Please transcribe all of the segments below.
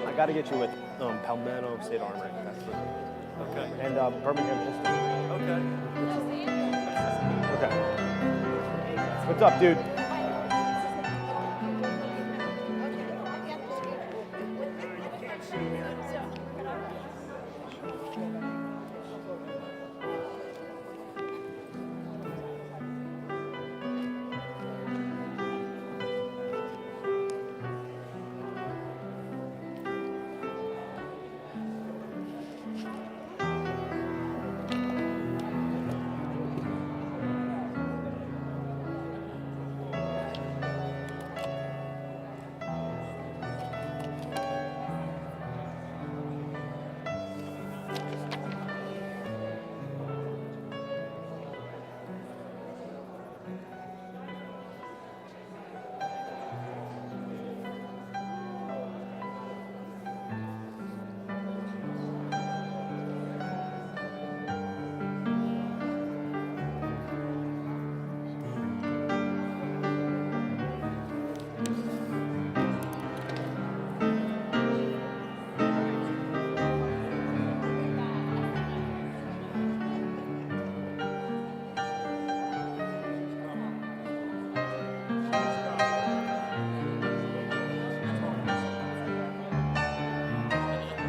I got to get you with Palmetto State Armory. That's Okay. And Birmingham history. Okay. Okay. What's up, dude?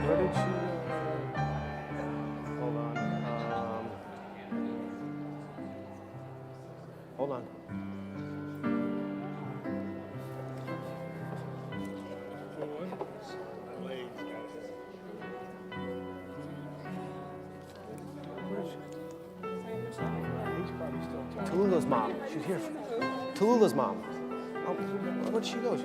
Where did she? Hold on. Hold on. Tallulah's mom. She's here. Tallulah's mom. Oh, where'd she go?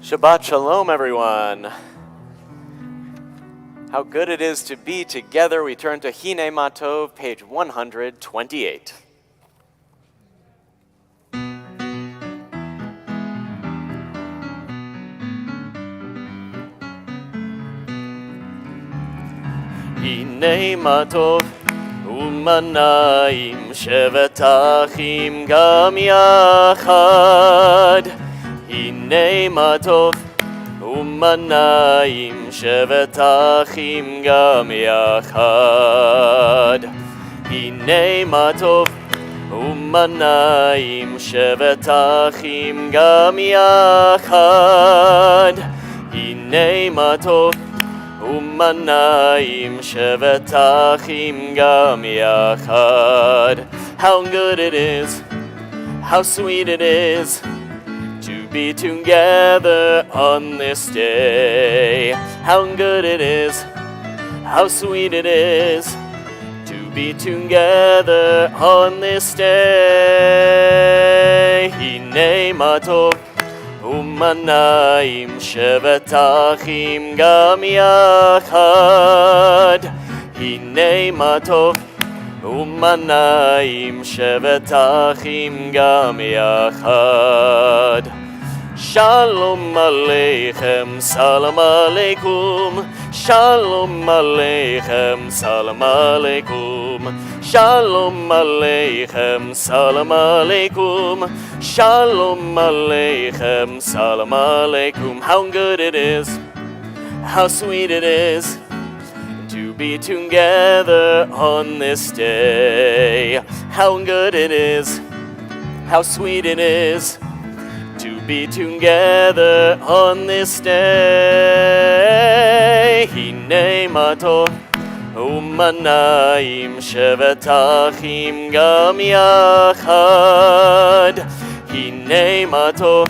Shabbat Shalom, everyone. How good it is to be together. We turn to Hine Matov, page 128. Hine Matov u'manayim shevet achim gam yachad. Hine matov u'manayim shevet achim gam yachad. הנה מה טוב ומנעים שבת אחים גם יחד. הנה מה טוב ומנעים שבת אחים גם יחד. How good it is, how sweet it is to be together on this day. How good it is, how sweet it is to be together on this day. הנה מה טוב ומנעים שבת אחים גם יחד. הנה מה טוב ומנעים שבת אחים גם יחד. Shalom Aleichem, Salam Aleikum. Shalom Aleichem, Salam Aleikum. Shalom Aleichem, Salam Aleikum. Shalom Aleichem, Salam Aleikum. How good it is, how sweet it is to be together on this day. How good it is, how sweet it is to be together on this day. הנה מה טוב ומנעים שבת אחים גם יחד. הנה מה טוב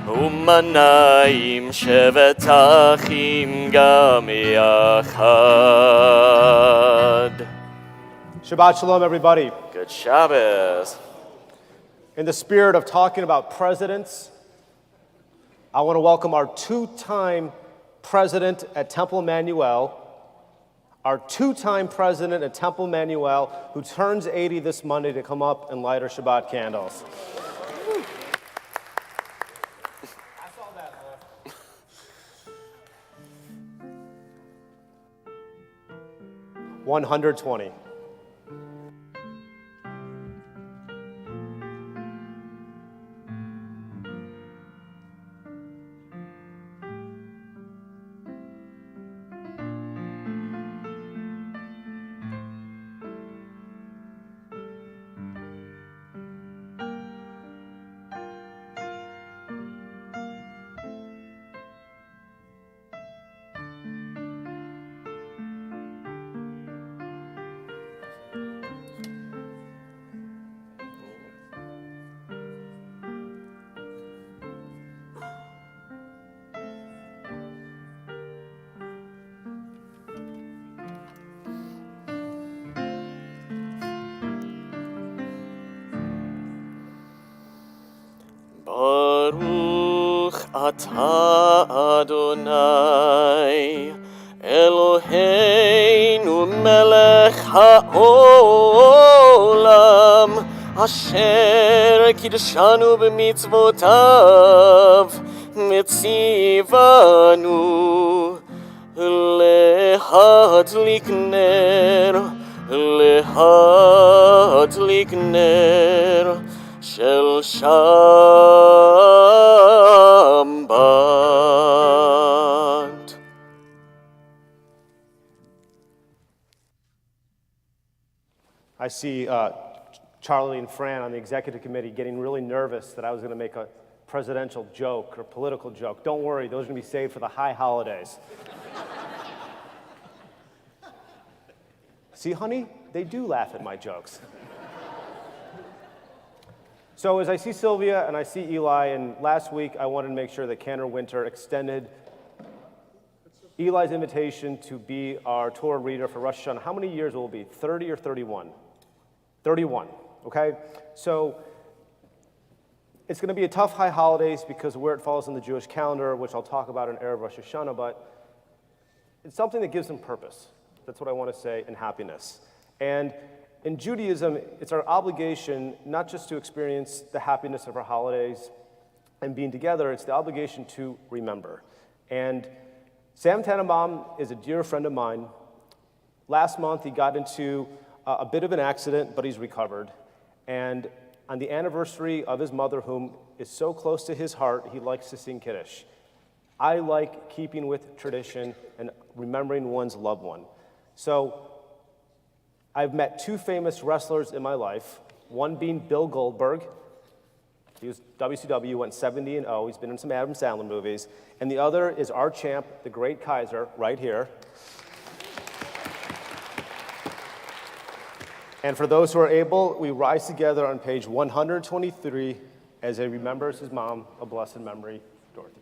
ומנעים שבת אחים גם יחד. Shabbat Shalom, everybody. Good Shabbos. In the spirit of talking about presidents, I want to welcome our two-time president at Temple Emanu-El, who turns 80 this Monday, to come up and light our Shabbat candles. I saw that. 120. Baruch atah Adonai Eloheinu melech haolam asher kiddushanu b'mitzvotav mitzivanu lehadlik ner shel Shabbat. I see Charlie and Fran on the executive committee getting really nervous that I was going to make a presidential joke or political joke. Don't worry, those are going to be saved for the high holidays. See, honey, they do laugh at my jokes. So as I see Sylvia and I see Eli, and last week I wanted to make sure that Cantor Winter extended Eli's invitation to be our Torah reader for Rosh Hashanah. How many years will it be? 30 or 31? 31, okay? So it's going to be a tough high holidays because of where it falls in the Jewish calendar, which I'll talk about in Erev Rosh Hashanah, but it's something that gives them purpose. That's what I want to say, and happiness. And in Judaism, it's our obligation not just to experience the happiness of our holidays and being together, it's the obligation to remember. And Sam Tannenbaum is a dear friend of mine. Last month, he got into a bit of an accident, but he's recovered. And on the anniversary of his mother, whom is so close to his heart, he likes to sing Kiddush. I like keeping with tradition and remembering one's loved one. So I've met two famous wrestlers in my life, one being Bill Goldberg. He was WCW, went 70-0. He's been in some Adam Sandler movies. And the other is our champ, the great Kaiser, right here. And for those who are able, we rise together on page 123 as he remembers his mom, a blessed memory, Dorothy.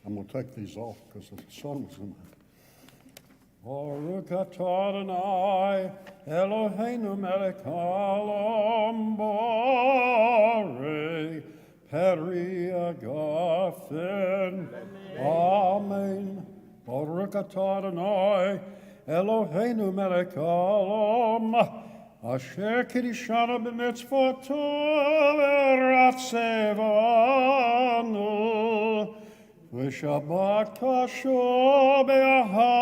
I'm going to take these off because the sun was in there. Baruch atah Adonai Eloheinu melech haolam borei peri agafen. Amen. Baruch atah Adonai Eloheinu melech haolam asher kiddushanu b'mitzvoto v'ratzevanu v'shabbat kasho be'aha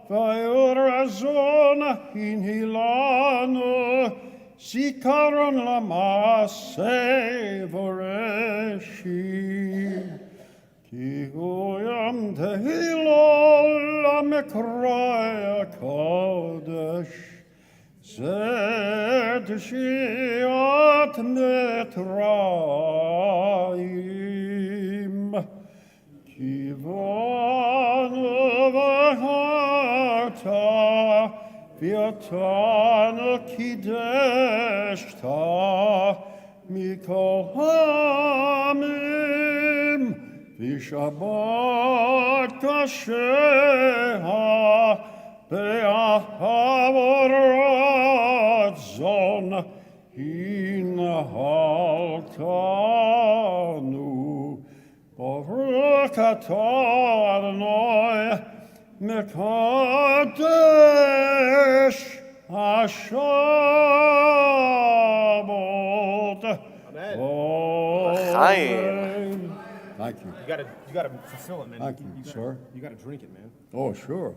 v'yorazon hinhilanu zikaron l'maaseh v'reshim ki hu yom tehillah l'mekra kodesh zed shiat mitrayim Kivanu v'hata v'yatanu kideshta mikol hamim v'shabbat kasheha be'ahavaratzon hinahaltanu Baruch atah Adonai mekadesh hashabot. Amen. Amen. Thank you. You gotta fulfill it, man. Thank you, sir. You gotta drink it, man. Oh, sure.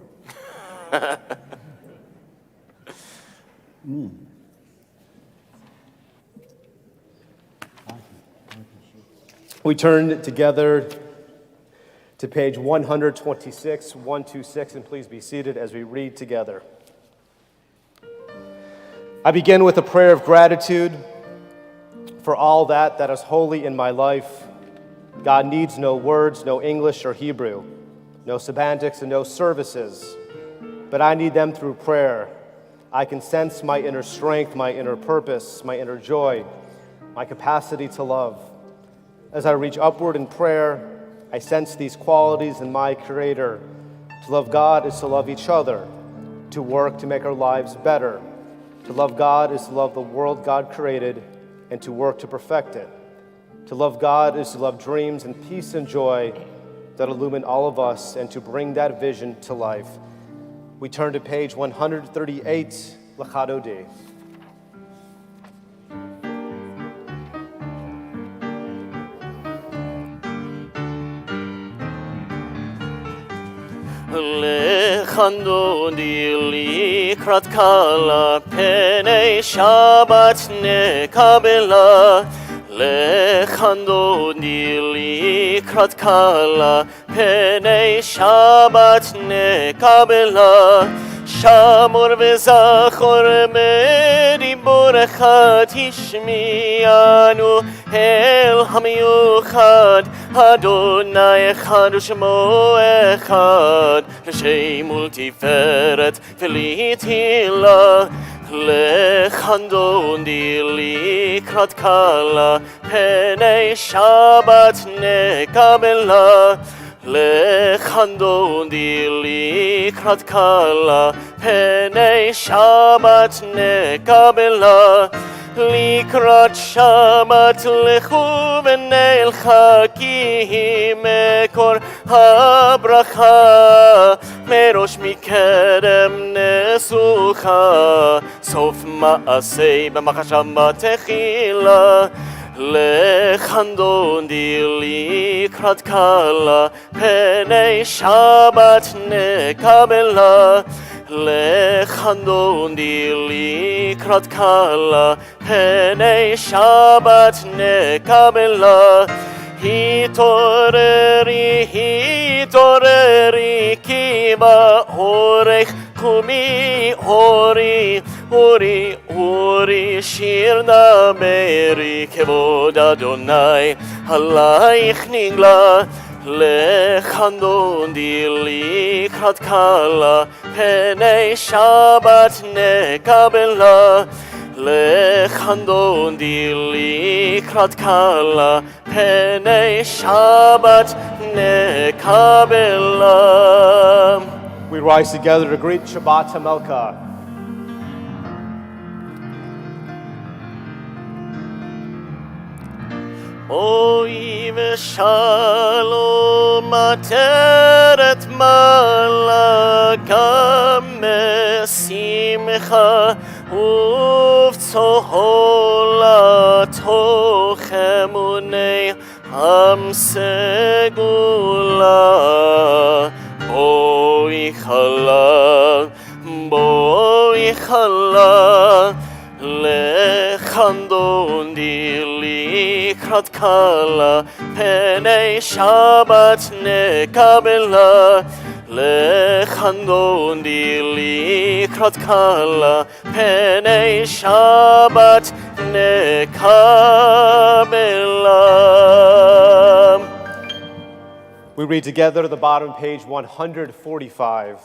We turn together to page 126, and please be seated as we read together. I begin with a prayer of gratitude for all that is holy in my life. God needs no words, no English or Hebrew, no semantics and no services, but I need them through prayer. I can sense my inner strength, my inner purpose, my inner joy, my capacity to love. As I reach upward in prayer, I sense these qualities in my Creator. To love God is to love each other, to work to make our lives better. To love God is to love the world God created and to work to perfect it. To love God is to love dreams and peace and joy that illumine all of us and to bring that vision to life. We turn to page 138, L'Chadodi. Lechandodi likrat kala penei Shabbat nekabela. Lechandodi likrat kala penei Shabbat nekabela. Shamor v'zachor meriborecha tishmianu el hamiyuchad Adonai echad u'shemo echad l'shem ultiferet v'litila lechandodi likrat kala penei Shabbat nekabela Lechandodi likrat kala penei Shabbat nekabela Likrat Shabbat lechu v'nei l'chakim mekor habracha merosh mikerem nesucha sof ma'asei b'machashama techila Lechandodi likrat kala penei Shabbat nekabela לחנוני לקראת קלה, פני שבת נקבלה. התעוררי, התעוררי, כי באורך קומי, אורי, אורי, אורי, שיר נמרי, כבוד אדוני עלייך נגלה. לחנוני לקראת קלה, פני שבת נקבלה. לחנוני לקראת קלה, פני שבת נקבלה. We rise together to greet Shabbat Hamelka. אוי ושלום עטרת מלאכה משמחה ובצהלה תוך אמוני עם סגולה. בואי חלה, בואי חלה, לחנוני לקראת קלה, פני שבת נקבלה. לחנוני לקראת קלה, פני שבת נקבלה. We read together the bottom page 145.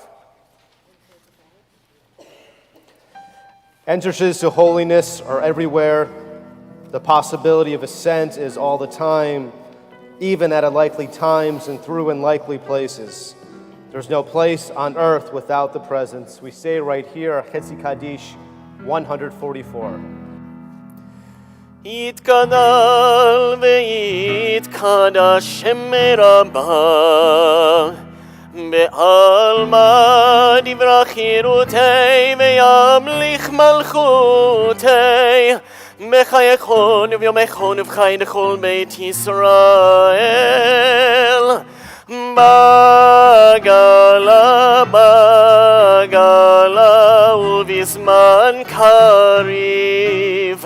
Entrances to holiness are everywhere. The possibility of ascent is all the time, even at unlikely times and through unlikely places. There's no place on earth without the presence. We say right here, Chetzi Kaddish 144. יתגדל ויתקדש שם רבה, בעלמא דברך חירותי וימליך מלכותי, בחייכון וביומכון ובחי לכל בית ישראל. בגלה בגלה ובזמן קריב,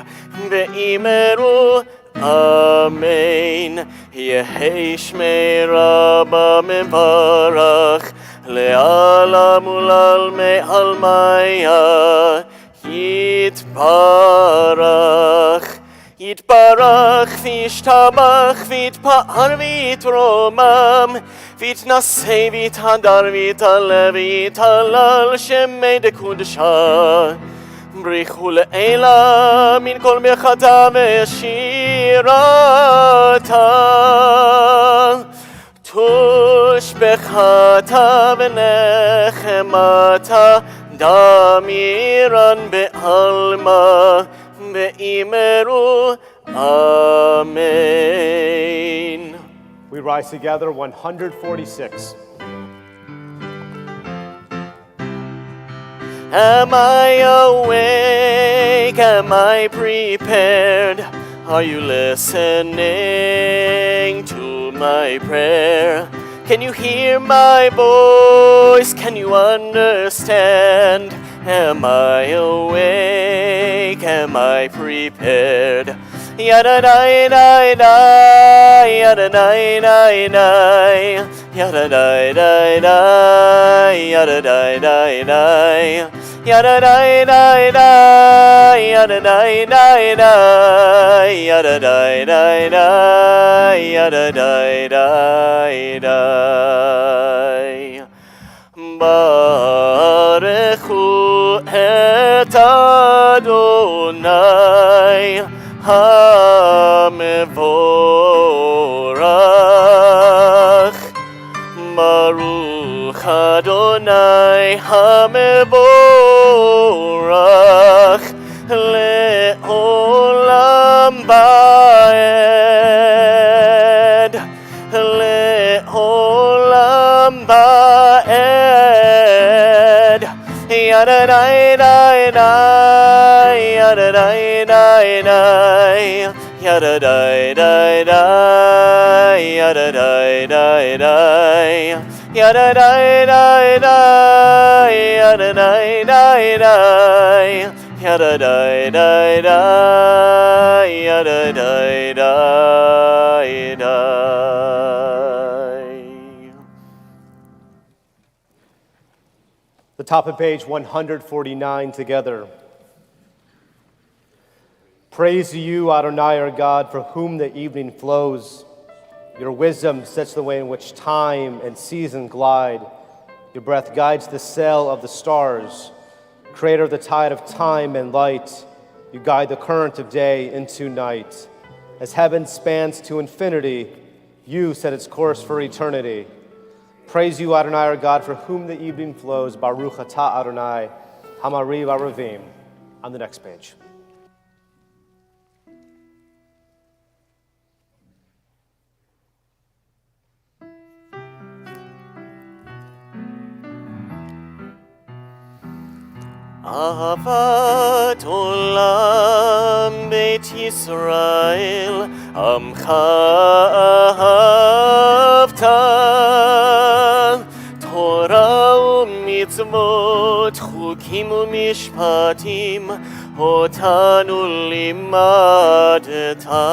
ואמרו אמן. יהי שמי רבה מברך, לעלם ולעלמי עלמיה יתברך. יתברך וישתבח ויתפאר ויתרומם, ויתנשא ויתהדר ויתעלה ויתהלל שמי דקודשה. בריחו לעילה מן כל מלאכתה ושירתה, תושבחתה ונחמתה, דמירן בעלמא, ואמרו אמן. We rise together 146. Am I awake? Am I prepared? Are you listening to my prayer? Can you hear my voice? Can you understand? Am I awake? Am I prepared? Yada-dai-dai-dai, yada-dai-dai-dai, yada-dai-dai-dai, yada-dai-dai-dai, yada-dai-dai-dai, yada-dai-dai-dai, yada-dai-dai-dai, yada-dai-dai-dai. Barechu et Adonai HaMevorach. Baruch Adonai HaMevorach le'olam ba'ed, le'olam ba'ed. Yada-dai-dai-dai, yada-dai-dai-dai, yada-dai-dai-dai, yada-dai-dai-dai, Yada-dai-dai-dai, yada-dai-dai-dai, yada-dai-dai-dai, yada-dai-dai-dai. The top of page 149 together. Praise to you, Adonai, our God, for whom the evening flows. Your wisdom sets the way in which time and season glide. Your breath guides the sail of the stars. Creator of the tide of time and light, you guide the current of day into night. As heaven spans to infinity, you set its course for eternity. Praise you, Adonai, our God, for whom the evening flows. Baruch atah Adonai, Hamariv Aravim. On the next page. Ahavat olam Beit Yisrael, Amcha ahavta, Torah u'mitzvot, chukim u'mishpatim, otanu limadta.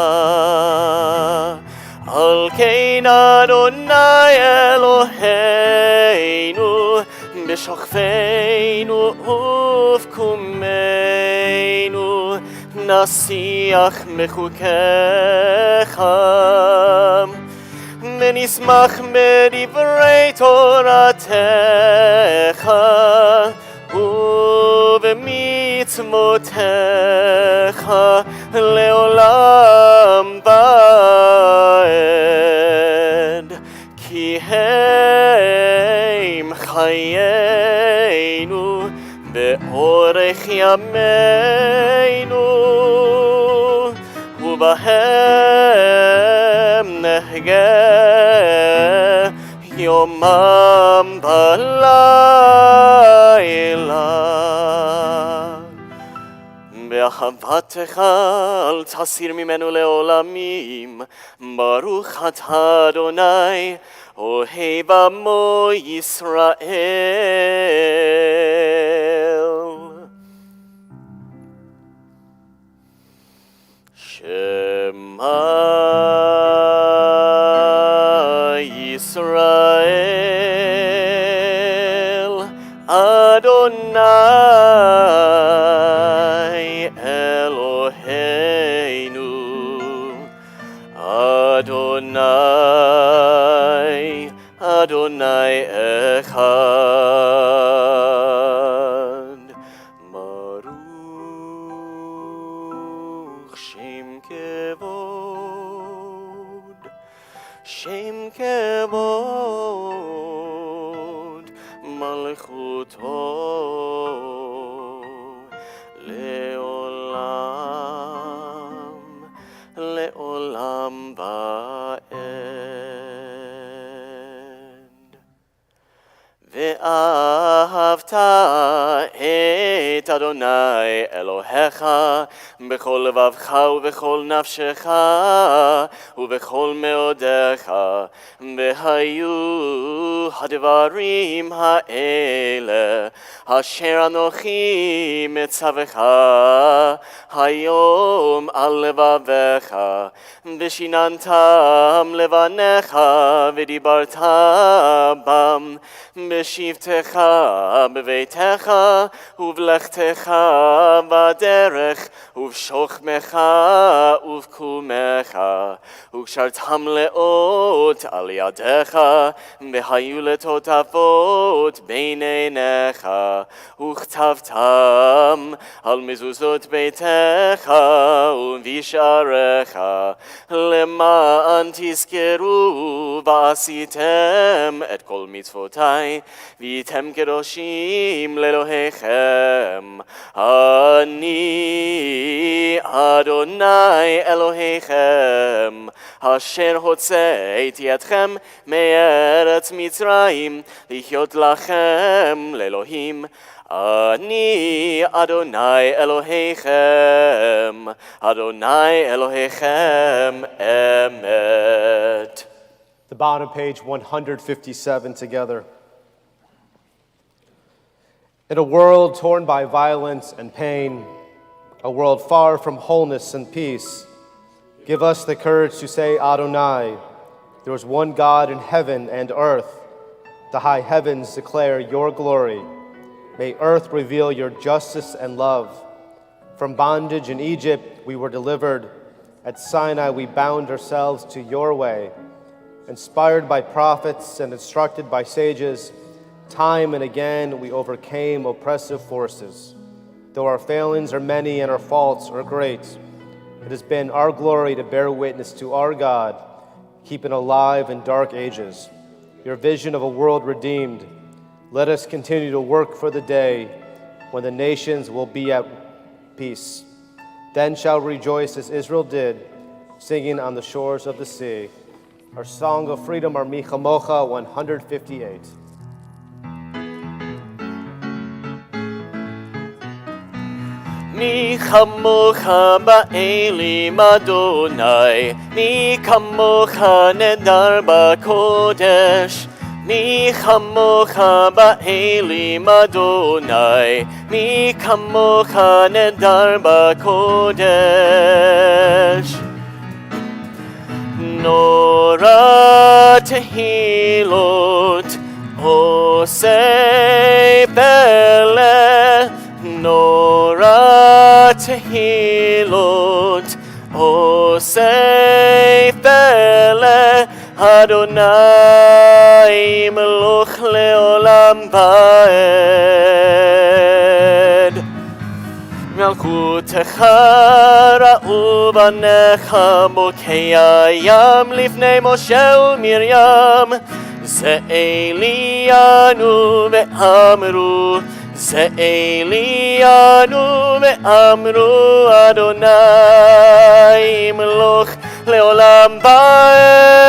Al kein Adonai Eloheinu, B'shachfeinu ufkumeinu, nasiach mechukecha, v'nismach b'divrei Toratecha, u'b'mitzvotecha leolam va'ed, ki heim chayenu be'orech yameinu, u'bahem nehgeh yomam balayla. Be'ahavatecha al tasir mimenu leolamim, Baruch atah Adonai, Ohev amo Yisrael. Shema Yisrael, Adonai Eloheinu, Adonai, Adonai Echad. Baruch Shem Kevod, Shem Kevod, Malchuto Leolam, Leolam Va'ed. Ve'ahavta et Adonai Elohecha b'chol levavcha u'b'chol nafshecha u'b'chol meodecha, v'hayu hadvarim ha'ele asher anochi metzavecha hayom al levavecha, v'shinantam levanecha v'dibarta bam, b'shivtecha b'veitecha u'v'lechtecha b'derech u'v'shochmecha u'v'kumecha u'kshartam leot al yadecha v'hayu letotafot bein einecha u'chtavtam al mezuzot beitecha u'visharecha למען תזכרו ועשיתם את כל מצוותי והייתם קדושים לאלוהיכם. אני אדוני אלוהיכם אשר הוצאתי אתכם מארץ מצרים לחיות לכם לאלוהים. אני אדוני אלוהיכם, אדוני אלוהיכם אמת. The bottom page 157 together. In a world torn by violence and pain, a world far from wholeness and peace, give us the courage to say, Adonai, there is one God in heaven and earth. The high heavens declare your glory. May earth reveal your justice and love. From bondage in Egypt we were delivered. At Sinai we bound ourselves to your way. Inspired by prophets and instructed by sages, time and again we overcame oppressive forces. Though our failings are many and our faults are great, it has been our glory to bear witness to our God, keeping alive in dark ages your vision of a world redeemed. Let us continue to work for the day when the nations will be at peace. Then shall rejoice as Israel did, singing on the shores of the sea. Our song of freedom, our Mi Chamocha 158. Mi chamocha ba'elim Adonai, mi chamocha nedar ba'kodesh. Mi chamocha ba'elim Adonai, mi chamocha nedar ba'kodesh. Nora tehilot, osei pele. Nora tehilot, osei pele. Adonai meluch leolam ba'ed. Malchutecha ra'u banecha bokei hayam lifnei Moshe u'Miriam. Ze Elianu ve'amru, Ze Elianu ve'amru, Adonai meluch leolam ba'ed.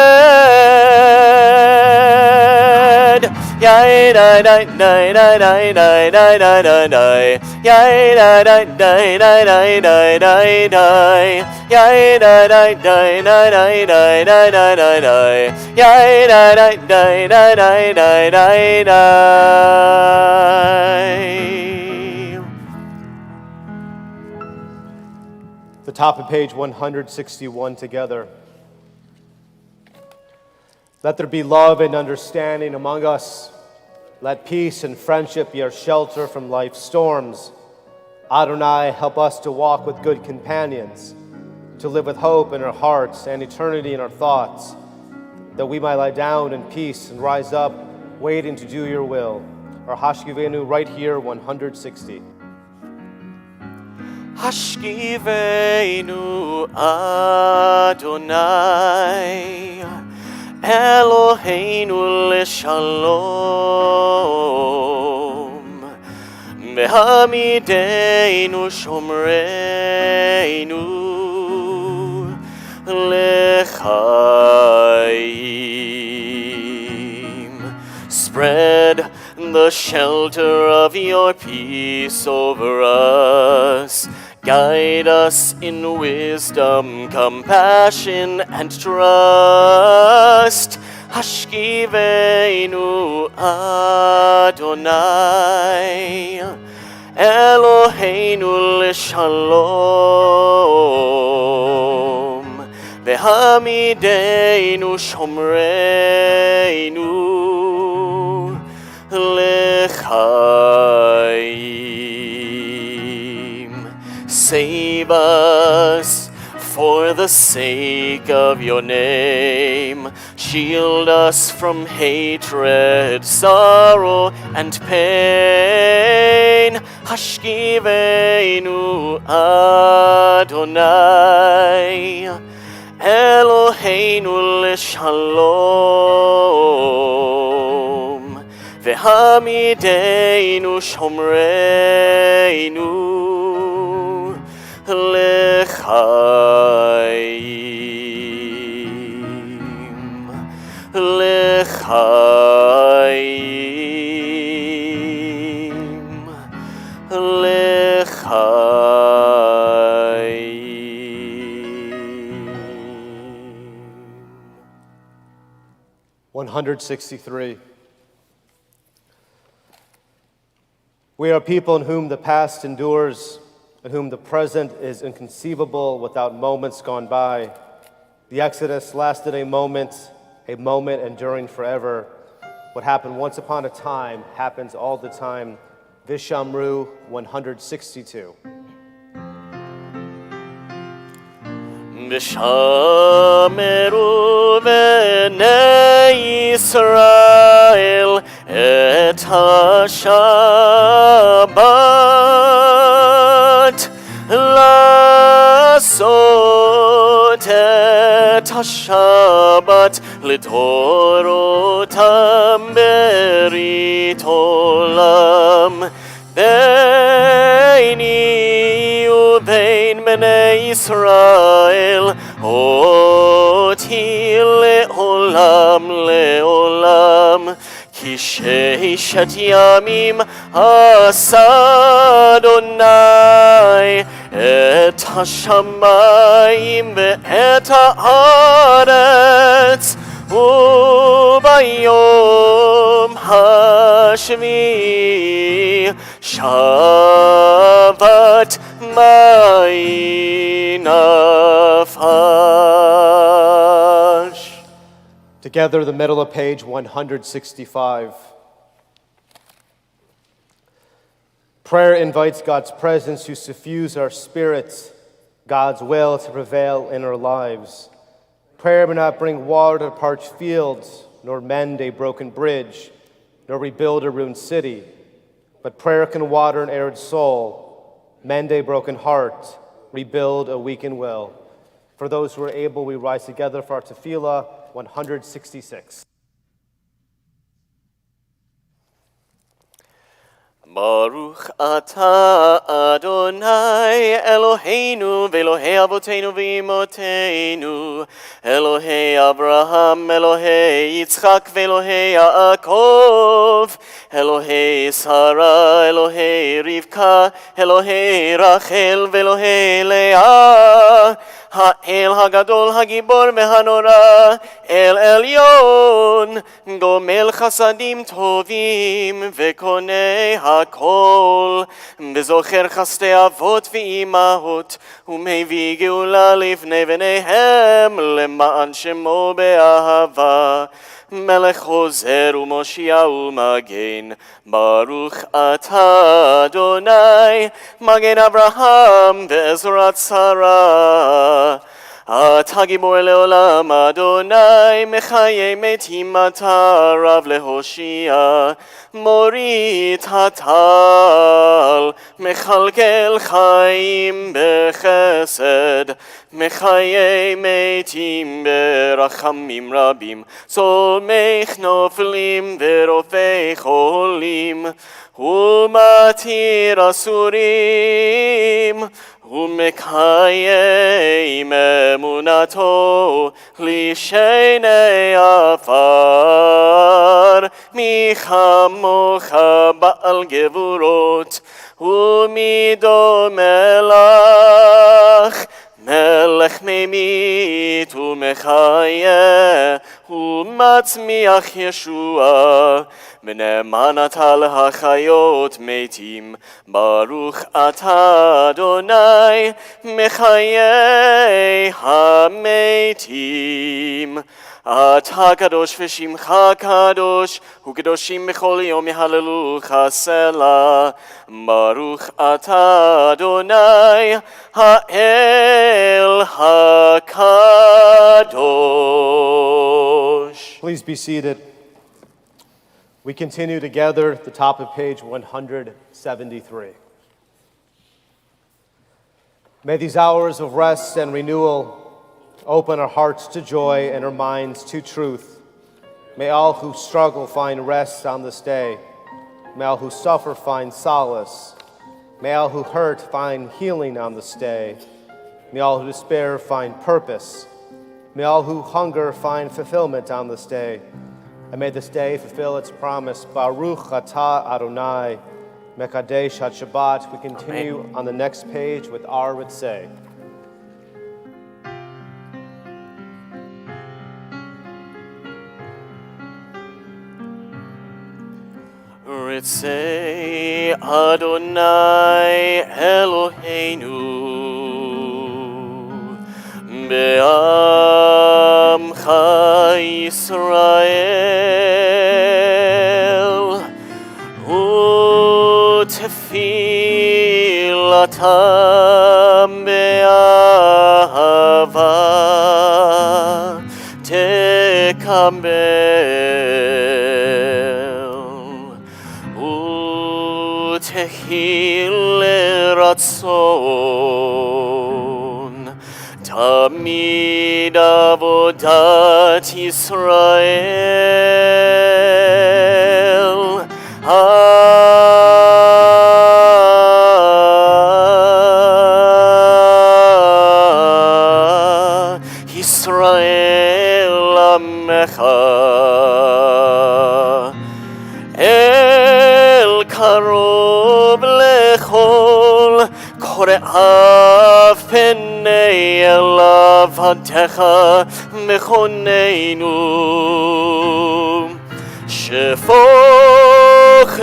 Yai dai dai dai dai dai dai dai dai dai dai. Yai dai dai dai dai dai dai dai dai. Yai dai dai dai dai dai dai dai dai dai dai. Yai dai dai dai dai dai dai dai dai. The top of page 161 together. Let there be love and understanding among us. Let peace and friendship be our shelter from life's storms. Adonai, help us to walk with good companions, to live with hope in our hearts and eternity in our thoughts, that we might lie down in peace and rise up, waiting to do your will. Our Hashkivenu right here, 160. Hashkivenu Adonai, Eloheinu leshalom, V'hamideinu shomreinu lechaim. Spread the shelter of your peace over us. Guide us in wisdom, compassion, and trust. Hashkivenu Adonai, Eloheinu leshalom, V'hamideinu shomreinu lechaim. Save us for the sake of your name. Shield us from hatred, sorrow, and pain. Hashkivenu Adonai, Eloheinu leshalom, V'hamideinu shomreinu lechaim, lechaim, lechaim. 163. We are a people in whom the past endures, in whom the present is inconceivable without moments gone by. The Exodus lasted a moment enduring forever. What happened once upon a time happens all the time. Vishamru 162. Vishameru b'nei Yisrael et ha-Shabbat לעשות את השבת לדורותם ברית עולם ביני ובין בני ישראל אותי לעולם לעולם כי ששת ימים עשה אדוני את השמיים ואת הארץ וביום השביעי שבת מי נפש. Together, the middle of page 165. Prayer invites God's presence to suffuse our spirits, God's will to prevail in our lives. Prayer may not bring water to parched fields, nor mend a broken bridge, nor rebuild a ruined city. But prayer can water an arid soul, mend a broken heart, rebuild a weakened will. For those who are able, we rise together for our tefillah 166. Baruch atah Adonai Eloheinu v'Elohei Avotenu v'Imotenu Elohei Abraham, Elohei Yitzchak v'Elohei Yaakov Elohei Sarah, Elohei Rivka, Elohei Rachel v'Elohei Leah האל הגדול הגיבור והנורא אל עליון גומל חסדים טובים וקונה הכל וזוכר חסדי אבות ואימהות ומביא גאולה לפני בניהם למען שמו באהבה מלך חוזר ומושיע ומגן ברוך אתה אדוני מגן אברהם בעזרת שרה אתה גיבור לעולם אדוני מחיי מתים אתה רב להושיע מוריד הטל מכלכל חיים בחסד מחיי מתים ברחמים רבים סומך נופלים ורופא חולים ומתיר אסורים ומקיים אמונתו לשני עפר מי כמוך בעל גבורות ומי דומה לך מלך ממית ומחיה ומצמיח ישוע ונאמן אתה להחיות מתים ברוך אתה אדוני מחיי המתים אתה קדוש ושמך קדוש וקדושים בכל יום יהללוך סלה ברוך אתה אדוני האל הקדוש. Please be seated. We continue together at the top of page 173. May these hours of rest and renewal open our hearts to joy and our minds to truth. May all who struggle find rest on this day. May all who suffer find solace. May all who hurt find healing on this day. May all who despair find purpose. May all who hunger find fulfillment on this day. And may this day fulfill its promise. Baruch atah Adonai, Mekadesh HaShabbat. We continue on the next page with our Ritzeh. Ritzei Adonai Eloheinu Be'amcha Yisrael U'tefilatam be'ahava tekabel U'tehil ratzon Tamid avodat Yisrael Yisrael Amecha El Karov Lechol Kore'av Penei Elav Hadecha Mechoneinu Shefoch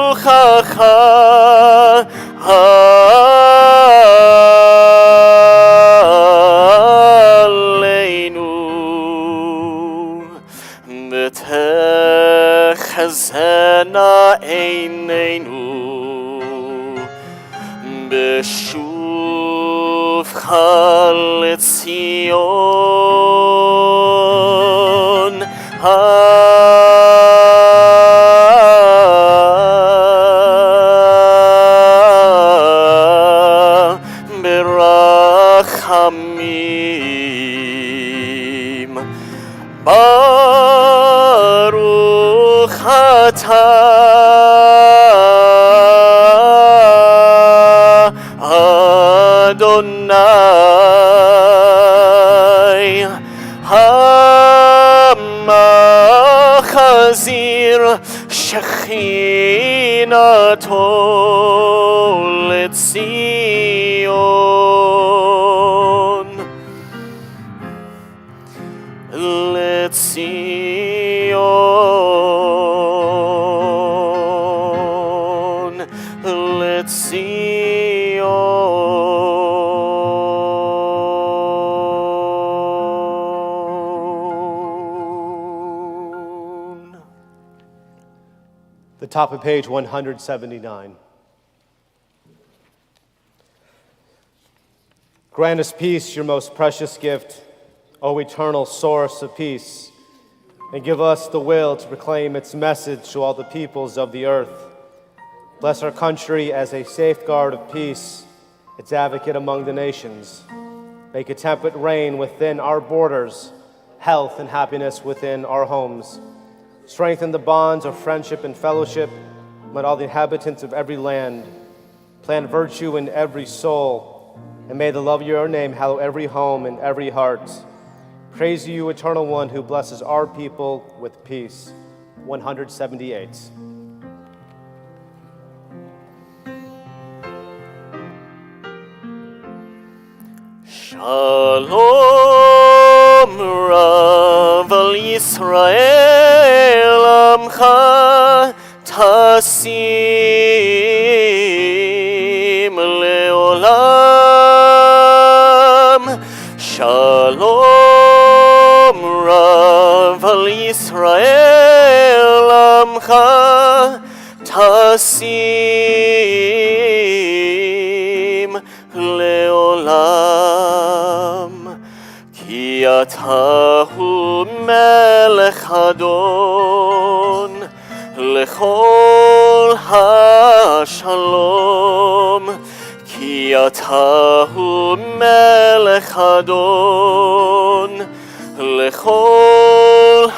Ruchacha Aleinu Betechazena Eineinu Beshuvcha leTzion Berachamim Baruch atah Adonai HaMachazir Shechinato leTzion Letzion. The top of page 179. Grant us peace, your most precious gift, O eternal source of peace, and give us the will to proclaim its message to all the peoples of the earth. Bless our country as a safeguard of peace, its advocate among the nations. Make a temperate reign within our borders, health and happiness within our homes. Strengthen the bonds of friendship and fellowship among all the inhabitants of every land. Plant virtue in every soul, and may the love of your name hallow every home and every heart. Praise you, Eternal One, who blesses our people with peace. 178. Shalom Rav al Yisrael Amcha Tasim Leolam. Shalom Rav al Yisrael Amcha Tasim Leolam. Ki atahu melech adon lechol hashalom. Ki atahu melech adon lechol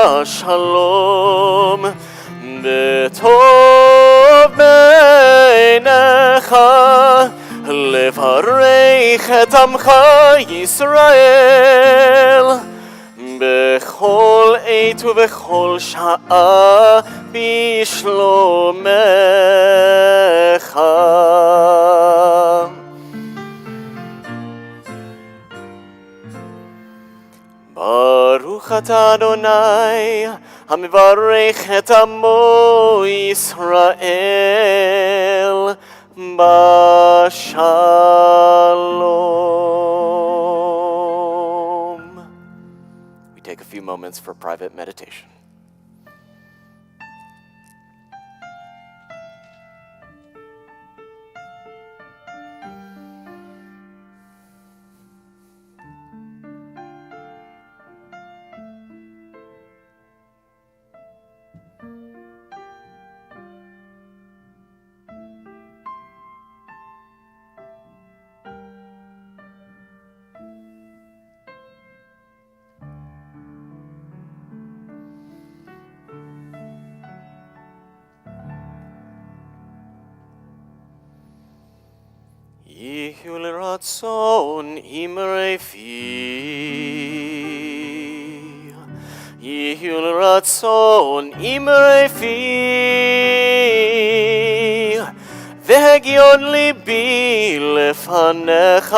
hashalom. Betov beinecha levarech et amcha Yisrael bechol עת ובכל שעה בשלומך. Baruch atah Adonai המברך את עמו ישראל בשלום. We take a few moments for private meditation. יהיו לרצון אמרי פי, יהיו לרצון אמרי פי, והגיון ליבי לפניך,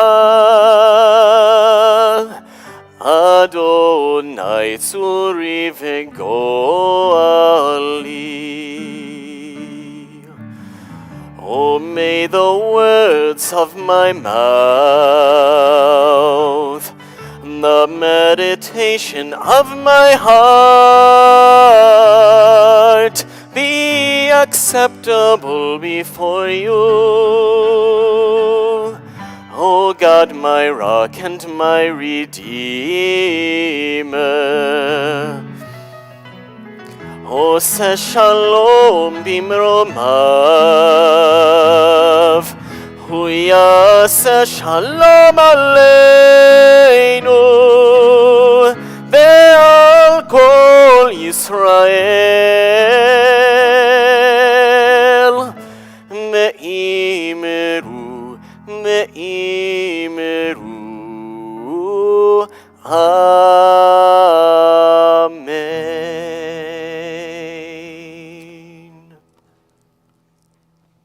אדוני צורי וגואלי. Oh, may the words of my mouth, the meditation of my heart be acceptable before you. O God, my rock and my redeemer. עושה שלום במרומיו, הוא יעשה שלום עלינו ועל כל ישראל. ואמרו, ואמרו, אמן.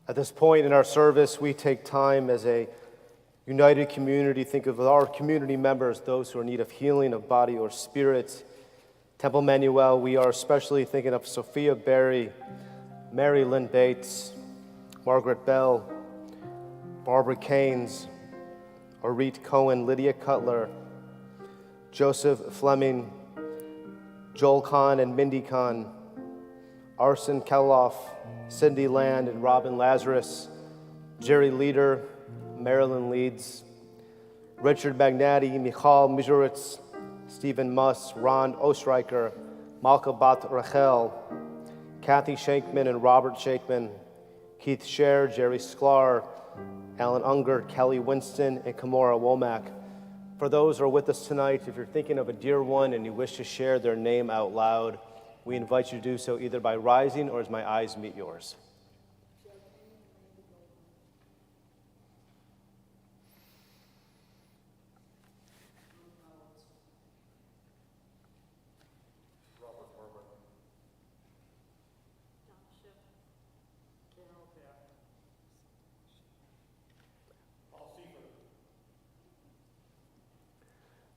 At this point in our service, we take time as a united community, think of our community members, those who are in need of healing of body or spirit. Temple Emanu-El, we are especially thinking of Sophia Berry, Mary Lynn Bates, Margaret Bell, Barbara Keynes, Orit Cohen, Lydia Cutler, Joseph Fleming, Joel Kahn and Mindy Kahn, Arsen Keloff, Cindy Land and Robin Lazarus, Jerry Leader, Marilyn Leeds, Richard Magnati, Michal Mijuritz, Stephen Muss, Ron Ostreicher, Malka Bat Rachel, Kathy Shankman and Robert Shankman, Keith Scher, Jerry Sklar, Alan Unger, Kelly Winston, and Kamora Womack. For those who are with us tonight, if you're thinking of a dear one and you wish to share their name out loud, we invite you to do so either by rising or as my eyes meet yours.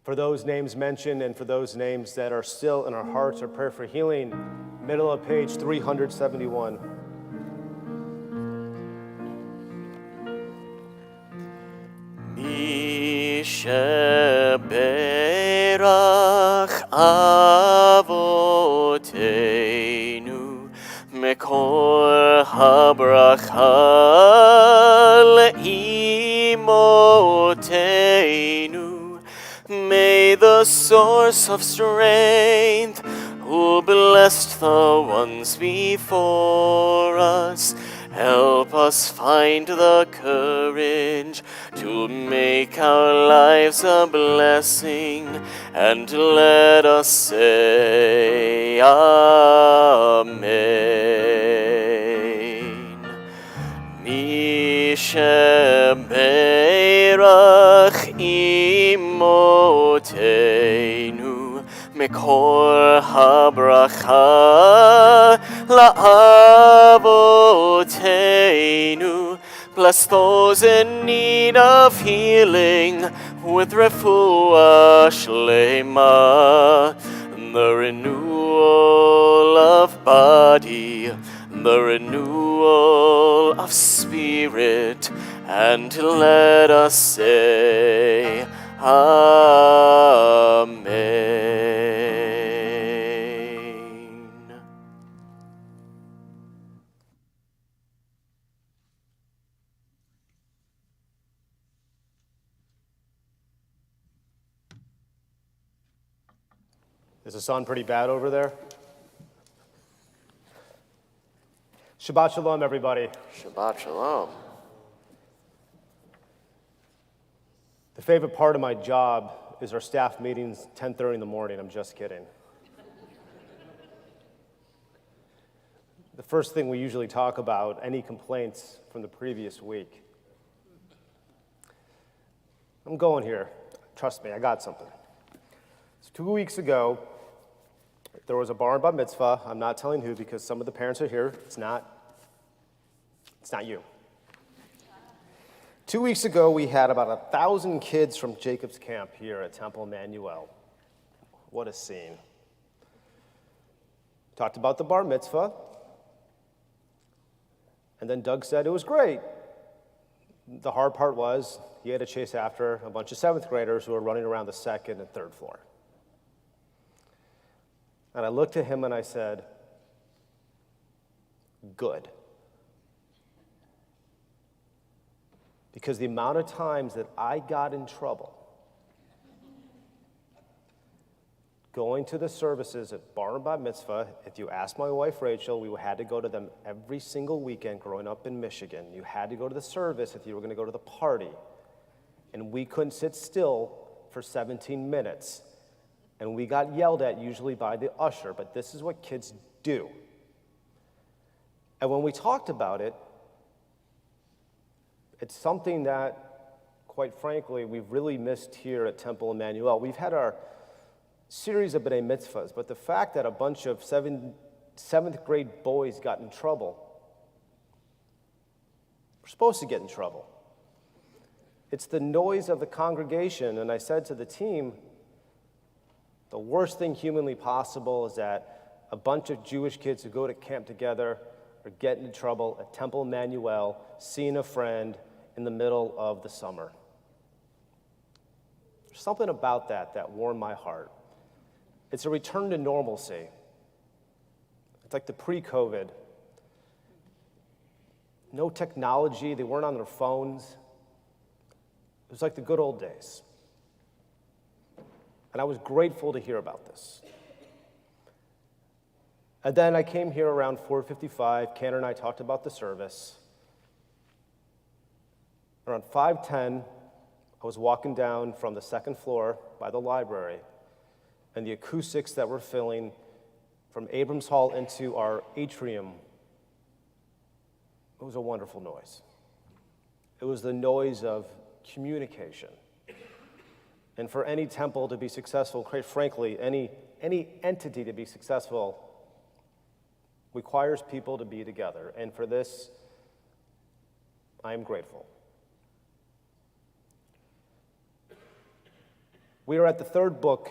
For those names mentioned and for those names that are still in our hearts or prayer for healing, middle of page 371. Mi sheberach avoteinu mekor habracha le'imoteinu. May the source of strength, who blessed the ones before us, help us find the courage to make our lives a blessing, and let us say Amen. Mi sheberach imotenu mekor habracha la'avotenu. Bless those in need of healing with refuah shlema, the renewal of body, the renewal of spirit, and let us say, Amen. Is the sun pretty bad over there? Shabbat shalom, everybody. Shabbat shalom. The favorite part of my job is our staff meetings, 10:30 in the morning. I'm just kidding. The first thing we usually talk about, any complaints from the previous week. I'm going here. Trust me, I got something. So 2 weeks ago, there was a bar and bat mitzvah. I'm not telling who because some of the parents are here. It's not you. 2 weeks ago, we had about 1,000 kids from Jacob's Camp here at Temple Emanu-El. What a scene. Talked about the bar mitzvah. And then Doug said it was great. The hard part was he had to chase after a bunch of seventh graders who were running around the second and third floor. And I looked at him and I said, good. Because the amount of times that I got in trouble going to the services at bar and bat mitzvah, if you ask my wife Rachel, we had to go to them every single weekend growing up in Michigan. You had to go to the service if you were going to go to the party. And we couldn't sit still for 17 minutes. And we got yelled at usually by the usher, but this is what kids do. And when we talked about it, it's something that, quite frankly, we've really missed here at Temple Emanu-El. We've had our series of B'nai Mitzvahs, but the fact that a bunch of seventh grade boys got in trouble, we're supposed to get in trouble. It's the noise of the congregation, and I said to the team, the worst thing humanly possible is that a bunch of Jewish kids who go to camp together are getting in trouble at Temple Emanu-El, seeing a friend in the middle of the summer. There's something about that warmed my heart. It's a return to normalcy. It's like the pre-COVID. No technology, they weren't on their phones. It was like the good old days. And I was grateful to hear about this. And then I came here around 4:55. Cantor and I talked about the service. Around 5:10, I was walking down from the second floor by the library, and the acoustics that were filling from Abrams Hall into our atrium, it was a wonderful noise. It was the noise of communication. And for any temple to be successful, quite frankly, any entity to be successful requires people to be together. And for this, I am grateful. We are at the third book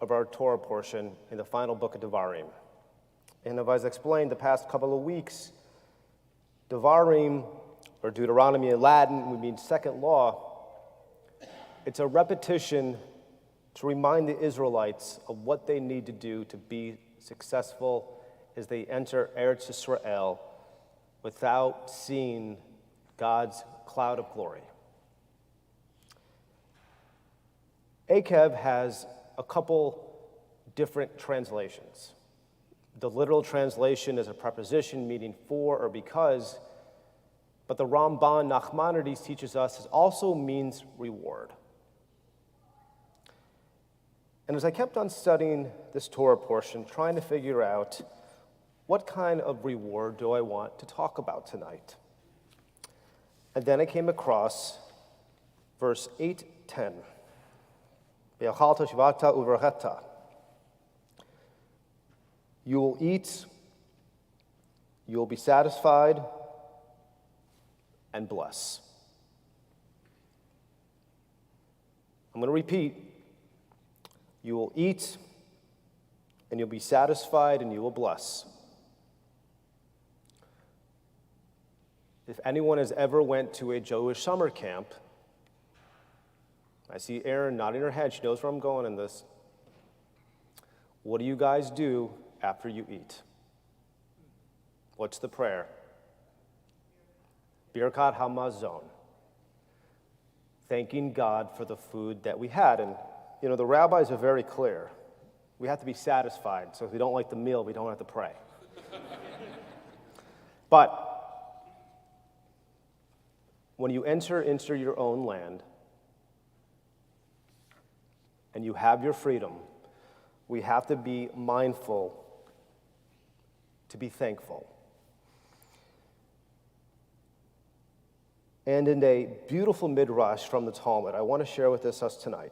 of our Torah portion in the final book of Devarim. And as I explained the past couple of weeks, Devarim, or Deuteronomy in Latin, would mean second law. It's a repetition to remind the Israelites of what they need to do to be successful as they enter Eretz Yisrael without seeing God's cloud of glory. Akev has a couple different translations. The literal translation is a preposition meaning for or because, but the Ramban Nachmanides teaches us it also means reward. And as I kept on studying this Torah portion, trying to figure out what kind of reward do I want to talk about tonight? And then I came across verse 8:10. Ve'achalta shivata uvracheta. You will eat, you will be satisfied, and bless. I'm going to repeat. You will eat, and you'll be satisfied, and you will bless. If anyone has ever went to a Jewish summer camp, I see Erin nodding her head. She knows where I'm going in this. What do you guys do after you eat? What's the prayer? Birkat Hamazon. Thanking God for the food that we had. And, the rabbis are very clear. We have to be satisfied. So if we don't like the meal, we don't have to pray. But when you enter into your own land and you have your freedom, we have to be mindful to be thankful. And in a beautiful midrash from the Talmud, I want to share with us tonight.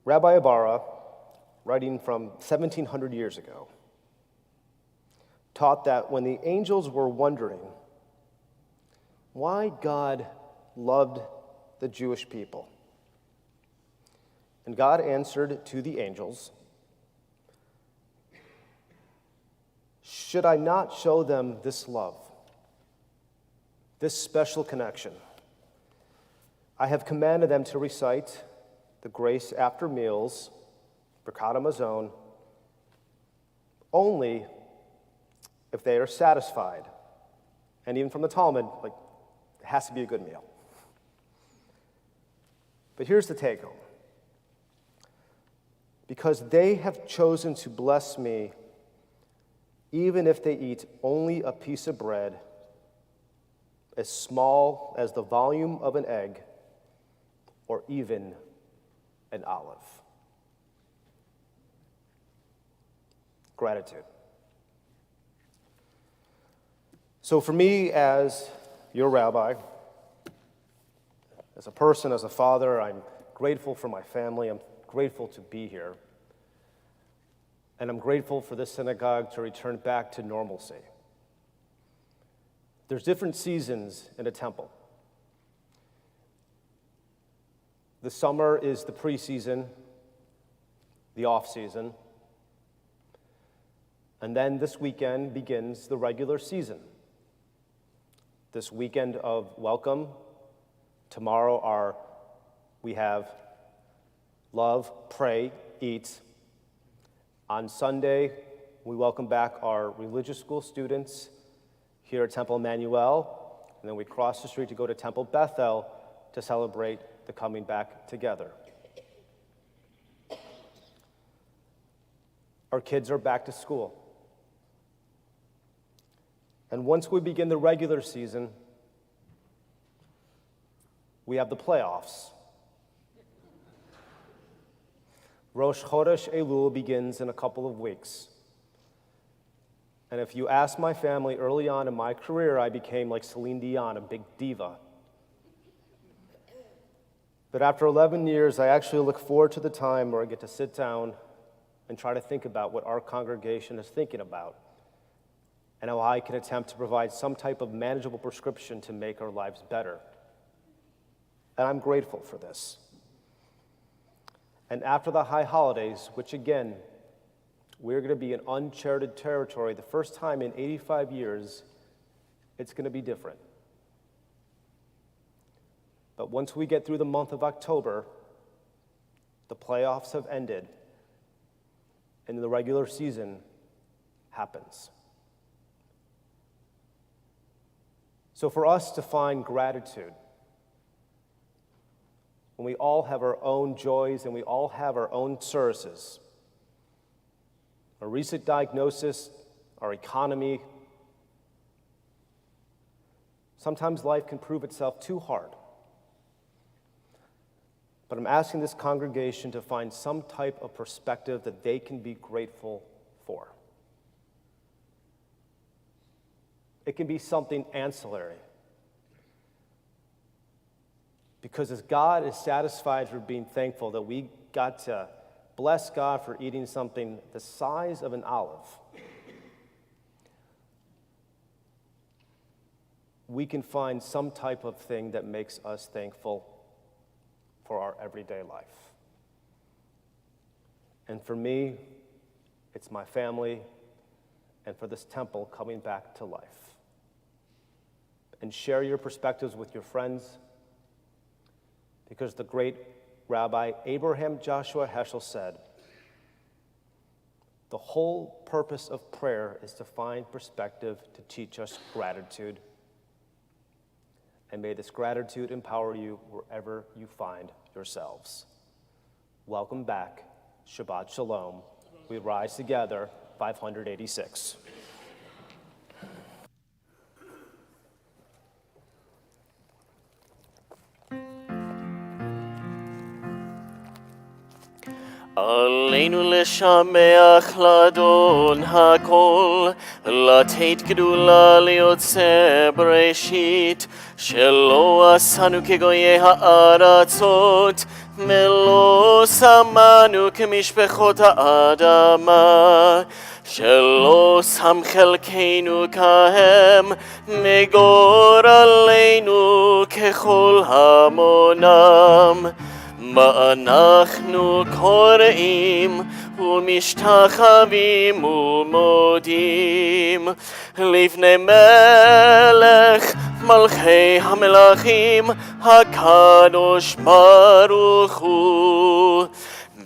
Rabbi Abara, writing from 1700 years ago, taught that when the angels were wondering why God loved the Jewish people, and God answered to the angels, should I not show them this love, this special connection? I have commanded them to recite the grace after meals, Birkat Hamazon, only if they are satisfied. And even from the Talmud, it has to be a good meal. But here's the take home. Because they have chosen to bless me, even if they eat only a piece of bread, as small as the volume of an egg, or even an olive. Gratitude. So for me, as your rabbi, as a person, as a father, I'm grateful for my family. I'm grateful to be here. And I'm grateful for this synagogue to return back to normalcy. There's different seasons in a temple. The summer is the preseason, the off-season. And then this weekend begins the regular season. This weekend of welcome. Tomorrow we have love, pray, eat. On Sunday, we welcome back our religious school students here at Temple Emanu-El, and then we cross the street to go to Temple Bethel to celebrate the coming back together. Our kids are back to school. And once we begin the regular season, we have the playoffs. Rosh Chodesh Elul begins in a couple of weeks. And if you ask my family, early on in my career, I became like Celine Dion, a big diva. But after 11 years, I actually look forward to the time where I get to sit down and try to think about what our congregation is thinking about and how I can attempt to provide some type of manageable prescription to make our lives better. And I'm grateful for this. And after the high holidays, which again, we're going to be in uncharted territory, the first time in 85 years, it's going to be different. But once we get through the month of October, the playoffs have ended, and the regular season happens. So for us to find gratitude, when we all have our own joys and we all have our own services, a recent diagnosis, our economy, sometimes life can prove itself too hard. But I'm asking this congregation to find some type of perspective that they can be grateful for. It can be something ancillary. Because as God is satisfied for being thankful that we got to bless God for eating something the size of an olive, we can find some type of thing that makes us thankful for our everyday life. And for me, it's my family, and for this temple coming back to life. And share your perspectives with your friends, because the great Rabbi Abraham Joshua Heschel said, the whole purpose of prayer is to find perspective to teach us gratitude. And may this gratitude empower you wherever you find yourselves. Welcome back. Shabbat Shalom. We rise together, 586. עלינו לשמח לאדון הכל, לתת גדולה ליוצא בראשית, שלא עשנו כגויי הארצות, ולא שמנו כמשפחות האדמה, שלא שם חלקנו כהם, מגורלנו ככל המונם. מה אנחנו קוראים ומשתחווים ומודים לפני מלך מלכי המלכים הקדוש ברוך הוא.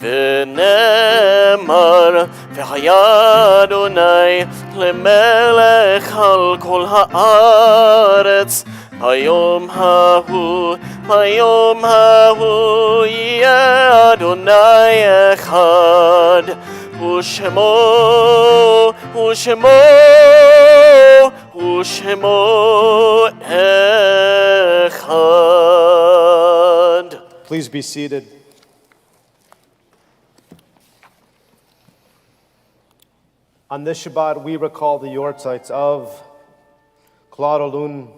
ונאמר והיה אדוני למלך על כל הארץ היום ההוא יהיה אדוני אחד ושמו אחד. Please be seated. On this Shabbat, we recall the yortzites of Claude Olun,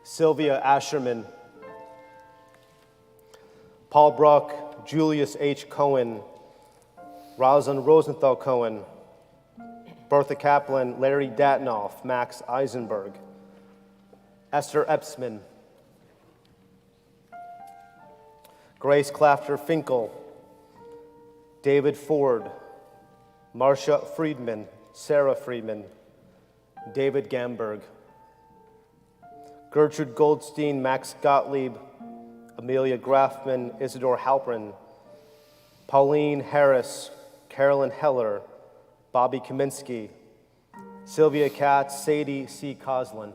Sylvia Asherman, Paul Bruck, Julius H. Cohen, Rosalind Rosenthal Cohen, Bertha Kaplan, Larry Datnoff, Max Eisenberg, Esther Epsman, Grace Clafter Finkel, David Ford, Marcia Friedman, Sarah Friedman, David Gamberg, Gertrude Goldstein, Max Gottlieb, Amelia Grafman, Isidore Halpern, Pauline Harris, Carolyn Heller, Bobby Kaminsky, Sylvia Katz, Sadie C. Coslin,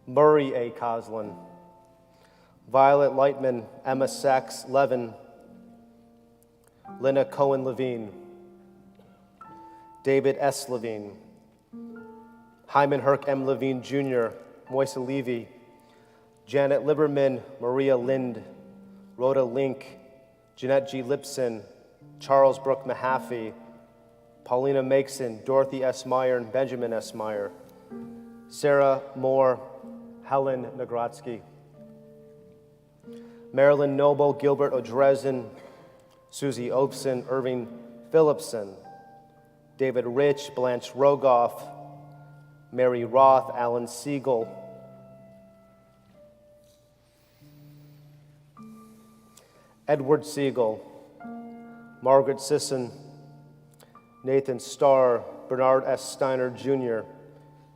Murray A. Coslin, Violet Lightman, Emma Sachs Levin, Lynna Cohen Levine, David S. Levine, Hyman Herc M. Levine Jr., Moisa Levy, Janet Liberman, Maria Lind, Rhoda Link, Jeanette G. Lipson, Charles Brooke Mahaffey, Paulina Makeson, Dorothy S. Meyer, and Benjamin S. Meyer, Sarah Moore, Helen Nagrotsky, Marilyn Noble, Gilbert O'Dresen, Susie Opeson, Irving Phillipson, David Rich, Blanche Rogoff, Mary Roth, Alan Siegel, Edward Siegel, Margaret Sisson, Nathan Starr, Bernard S. Steiner Jr.,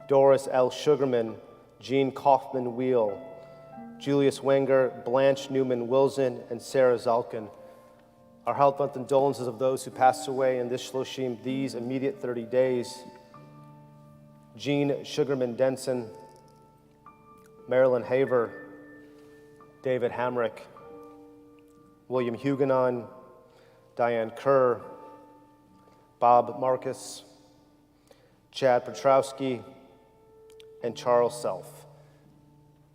Doris L. Sugarman, Jean Kaufman Wheel, Julius Wenger, Blanche Newman Wilson, and Sarah Zalkin. Our heartfelt condolences of those who passed away in this Shloshim, these immediate 30 days. Jean Sugarman Denson, Marilyn Haver, David Hamrick, William Huguenon, Diane Kerr, Bob Marcus, Chad Petrowski, and Charles Self.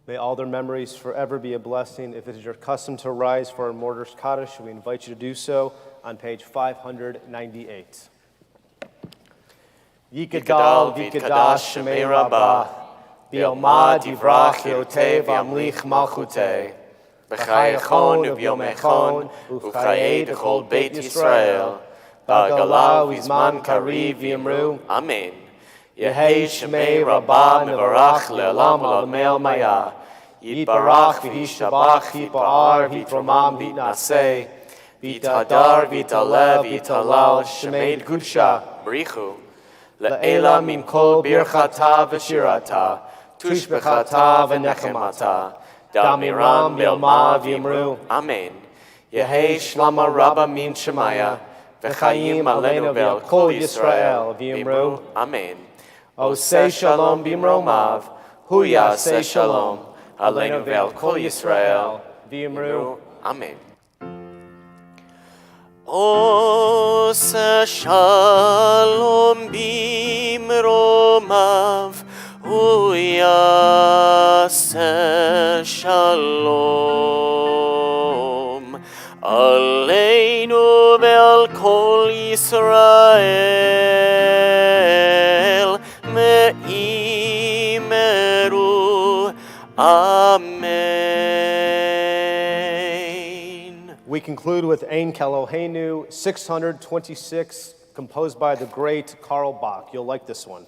May all their memories forever be a blessing. If it is your custom to rise for a Mortar's Kaddish, we invite you to do so on page 598. Yikadal v'kadash shemei rabbah, v'yomad yivrach yotei v'amlich malchutei, v'chayachon v'yomechon, v'chayei d'chol beit Yisrael, v'agalah v'zman kariv v'yimru. Amen. Yehei shemei rabbah nevarach le'olam l'mel maya, yitbarach v'yishtabach yitba'ar v'yitromam v'yitnaseh, Vita dar, vita lev, vita lal, shemed gudsha. Brichu. Le'ela min kol birchata v'shirata. Tushbechata v'nechemata. Damiram bilma v'imru. Amen. Yehi shlama rabba min shemaya. V'chayim alenu vel kol Yisrael v'imru. Amen. Oseh shalom bimromav. Huya se shalom. Alenu vel kol Yisrael v'imru. Amen. Oseh shalom bimromav. Huya se shalom. Aleinu vel kol Yisrael me'imeru. Amen. We conclude with Ein Keloheinu 626, composed by the great Karl Bach. You'll like this one.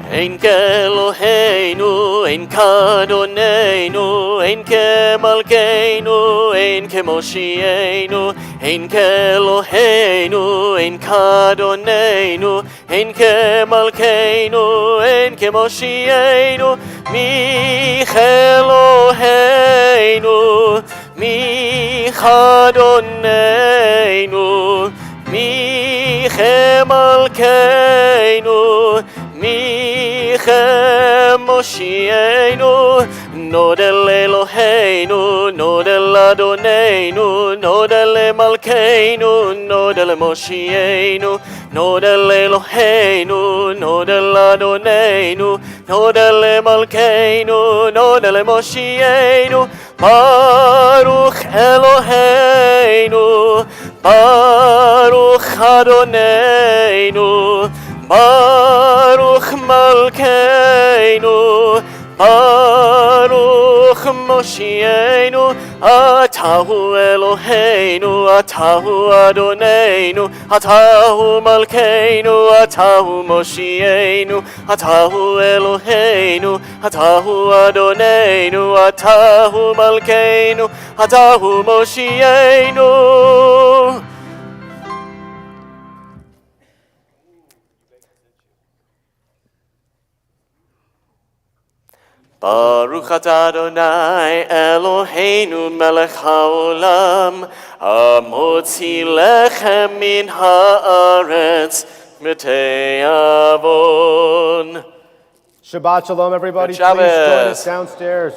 Ein Keloheinu, ein Kadonenu, ein Kemalkeinu, ein Kemoshienu, ein Keloheinu, ein Kadonenu, ein Kemalkeinu, ein Kemoshienu, mi Keloheinu, mi Kadonenu, mi Kemalkeinu, Michem Moshienu, Nodel Eloheinu, Nodel Adoneinu, Nodel Malkeinu, Nodel Moshienu, Nodel Eloheinu, Nodel Adoneinu, Nodel Malkeinu, Nodel Moshienu, Baruch Eloheinu, Baruch Adoneinu, Baruch Malkeinu, Baruch Moshienu, Atahu Eloheinu, Atahu Adoneinu, Atahu Malkeinu, Atahu Moshienu, Atahu Eloheinu, Atahu Adoneinu, Atahu Malkeinu, Atahu Moshienu. Baruch atah Adonai Eloheinu melech haolam, hamotzi lechem min haaretz mitei avon. Shabbat shalom, everybody. Good Please join Shabbos. us downstairs.